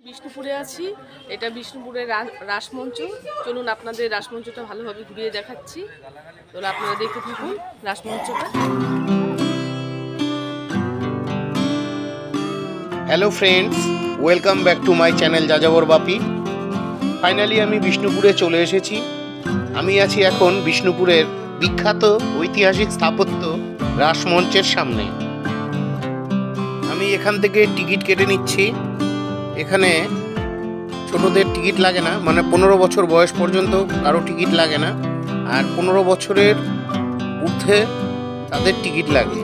বিষ্ণুপুরে আছি। এটা বিষ্ণুপুরের রাসমঞ্চ। চলুন আপনাদের রাসমঞ্চটা ভালোভাবে ঘুরিয়ে দেখাচ্ছি। তাহলে আপনারা দেখতে থাকুন রাসমঞ্চটা। Hello friends, welcome back to my channel Jajabor Bapi. Finally আমি বিষ্ণুপুরে চলে এসেছি। আমি আছি এখন বিষ্ণুপুরের বিখ্যাত ঐতিহাসিক স্থাপত্য রাসমঞ্চের সামনে। আমি এখান থেকে টিকিট কেটে নিচ্ছি। এখানে ছোটদের টিকিট লাগে না, মানে 15 বছর বয়স পর্যন্ত কারো টিকিট লাগে না, আর 15 বছরের ঊর্ধ্বে তাদের টিকিট লাগে।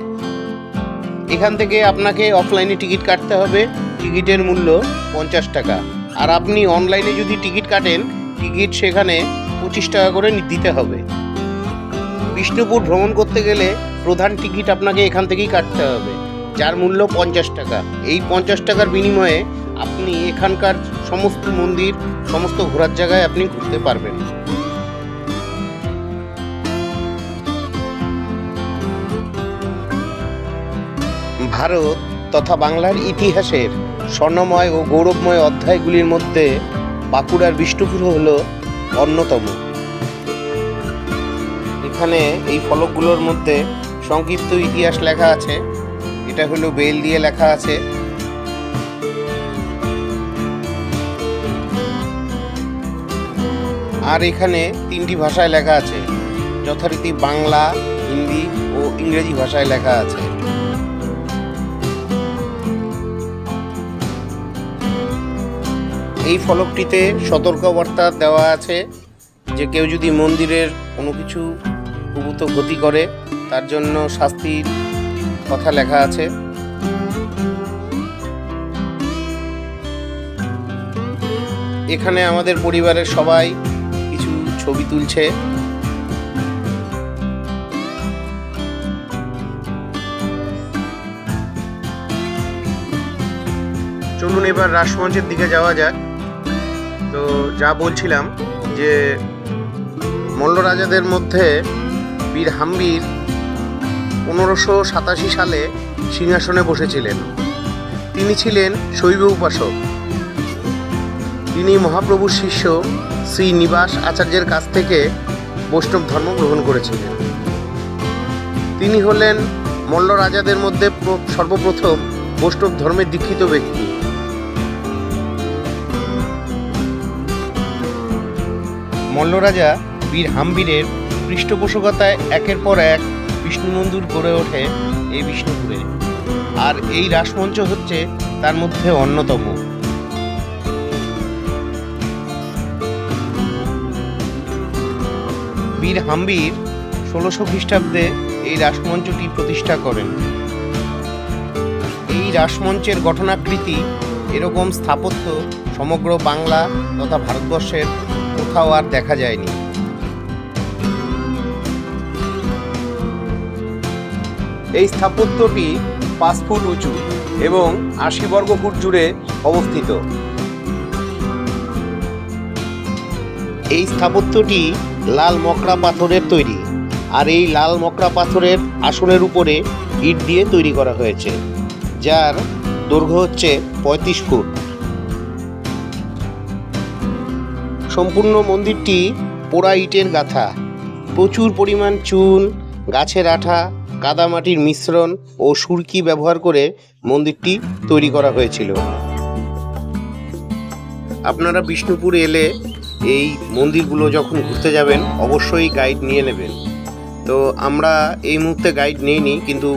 এখান থেকে আপনাকে অফলাইনে টিকিট কাটতে হবে। টিকিটের মূল্য 50 টাকা। আর আপনি অনলাইনে যদি টিকিট কাটেন, টিকিট সেখানে 25 টাকা করে দিতে হবে। বিষ্ণুপুর ভ্রমণ করতে গেলে প্রধান টিকিট আপনাকে এখান থেকেই কাটতে হবে, যার মূল্য 50 টাকা। এই 50 টাকার বিনিময়ে আপনি এখানকার সমস্ত মন্দির, সমস্ত ঘোরার জায়গায় আপনি ঘুরতে পারবেন। ভারত তথা বাংলার ইতিহাসের স্বর্ণময় ও গৌরবময় অধ্যায়গুলির মধ্যে বাঁকুড়ার বিষ্ণুপুর হল অন্যতম। এখানে এই ফলকগুলোর মধ্যে সংক্ষিপ্ত ইতিহাস লেখা আছে। এটা হলো বেল দিয়ে লেখা আছে। আর এখানে 3টি ভাষায় লেখা আছে, যথারীতি বাংলা, হিন্দি ও ইংরেজি ভাষায় লেখা আছে। এই ফলকটিতে সতর্কবার্তা দেওয়া আছে যে কেউ যদি মন্দিরের কোনো কিছু প্রভূত ক্ষতি করে তার জন্য শাস্তির কথা লেখা আছে। এখানে আমাদের পরিবারের সবাই কিছু ছবি তুলছে। চলুন এবার রাসমঞ্চের দিকে যাওয়া যাক। তো যা বলছিলাম যে মল্ল রাজাদের মধ্যে বীর হাম্বির 1587 সালে সিংহাসনে বসেছিলেন। তিনি ছিলেন শৈব উপাসক। তিনি মহাপ্রভুর শিষ্য শ্রী নিবাস আচার্যের কাছ থেকে বৈষ্ণব ধর্ম গ্রহণ করেছিলেন। তিনি হলেন মল্ল রাজাদের মধ্যে সর্বপ্রথম বৈষ্ণব ধর্মের দীক্ষিত ব্যক্তি। মল্ল রাজা বীর হাম্বিরের পৃষ্ঠপোষকতায় একের পর এক বিষ্ণু মন্দির গড়ে ওঠে এই বিষ্ণুপুরে, আর এই রাসমঞ্চ হচ্ছে তার মধ্যে অন্যতম। বীর হাম্বির 1600 খ্রিস্টাব্দে এই রাসমঞ্চটি প্রতিষ্ঠা করেন। এই রাসমঞ্চের গঠনাকৃতি এরকম স্থাপত্য সমগ্র বাংলা তথা ভারতবর্ষের কোথাও আর দেখা যায়নি। এই স্থাপত্যটি 5 ফুট উঁচু এবং 80 বর্গ ফুট জুড়ে অবস্থিত। এই স্থাপত্যটি লাল মকড়া পাথরের তৈরি, আর এই লাল মকড়া পাথরের আসনের উপরে ইট দিয়ে তৈরি করা হয়েছে, যার দৈর্ঘ্য হচ্ছে 35 ফুট। সম্পূর্ণ মন্দিরটি পোড়া ইটের গাঁথা। প্রচুর পরিমাণ চুন, গাছের আঠা, কাদামাটির মিশ্রণ ও সুরকি ব্যবহার করে মন্দিরটি তৈরি করা হয়েছিল। আপনারা বিষ্ণুপুর এলে এই মন্দিরগুলো যখন ঘুরতে যাবেন অবশ্যই গাইড নিয়ে নেবেন। তো আমরা এই মুহূর্তে গাইড নিইনি, কিন্তু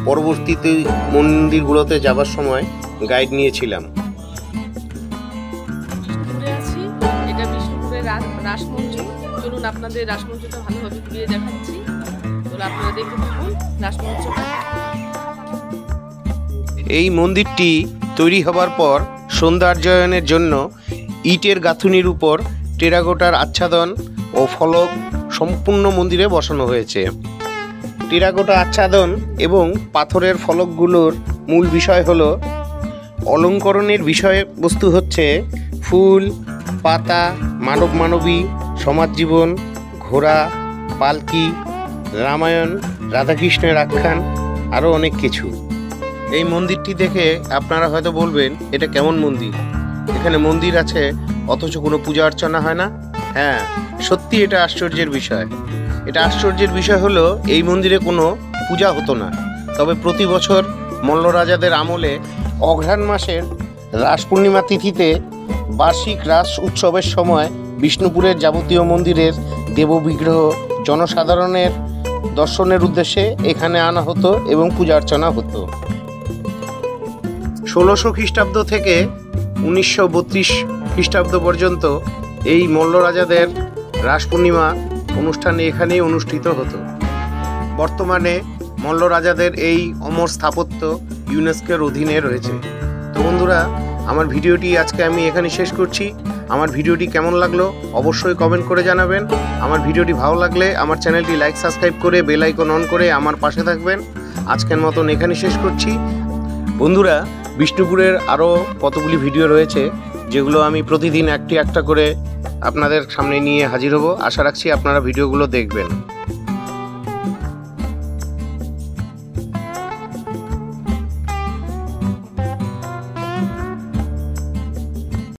পরবর্তীতে মন্দিরগুলোতে যাবার সময় গাইড নিয়েছিলাম। বিষ্ণুপুরে আছি। এটা বিষ্ণুপুরের রাসমঞ্চ। চলুন আপনাদের রাসমঞ্চটা ভালোভাবে ঘুরিয়ে দেখাচ্ছি। তাহলে আপনারা দেখতে থাকুন রাসমঞ্চটা। এই মন্দিরটি তৈরি হবার পর সৌন্দর্যায়নের জন্য ইটের গাঁথুনির উপর টেরাকোটার আচ্ছাদন ও ফলক সম্পূর্ণ মন্দিরে বসানো হয়েছে। টেরাকোটা আচ্ছাদন এবং পাথরের ফলকগুলোর মূল বিষয় হলো, অলঙ্করণের বিষয়বস্তু হচ্ছে ফুল, পাতা, মানব মানবী, সমাজ জীবন, ঘোড়া, পালকি, রামায়ণ, রাধাকৃষ্ণের আখ্যান, আরও অনেক কিছু। এই মন্দিরটি দেখে আপনারা হয়তো বলবেন এটা কেমন মন্দির, এখানে মন্দির আছে অথচ কোনো পূজা অর্চনা হয় না। হ্যাঁ, সত্যি এটা আশ্চর্যের বিষয়। এটা আশ্চর্যের বিষয় হলো এই মন্দিরে কোনো পূজা হতো না, তবে প্রতি বছর মল্ল রাজাদের আমলে অঘ্রাণ মাসের রাস পূর্ণিমা তিথিতে বার্ষিক রাস উৎসবের সময় বিষ্ণুপুরের যাবতীয় মন্দিরের দেববিগ্রহ জনসাধারণের দর্শনের উদ্দেশ্যে এখানে আনা হতো এবং পূজা অর্চনা হতো। 1600 খ্রিস্টাব্দ থেকে 1932 খ্রিস্টাব্দ পর্যন্ত এই মল্ল রাজাদের রাস পূর্ণিমা অনুষ্ঠান এখানেই অনুষ্ঠিত হতো। বর্তমানে মল্ল রাজাদের এই অমর স্থাপত্য ইউনেস্কোর অধীনে রয়েছে। তো বন্ধুরা, আমার ভিডিওটি আজকে আমি এখানে শেষ করছি। আমার ভিডিওটি কেমন লাগলো অবশ্যই কমেন্ট করে জানাবেন। আমার ভিডিওটি ভালো লাগলে আমার চ্যানেলটি লাইক সাবস্ক্রাইব করে বেল আইকন অন করে আমার পাশে থাকবেন। আজকের মতন এখানে শেষ করছি। বন্ধুরা, বিষ্ণুপুরের আরও কতগুলি ভিডিও রয়েছে যেগুলো আমি প্রতিদিন একটা করে আপনাদের সামনে নিয়ে হাজির হব। আশা রাখছি আপনারা ভিডিওগুলো দেখবেন।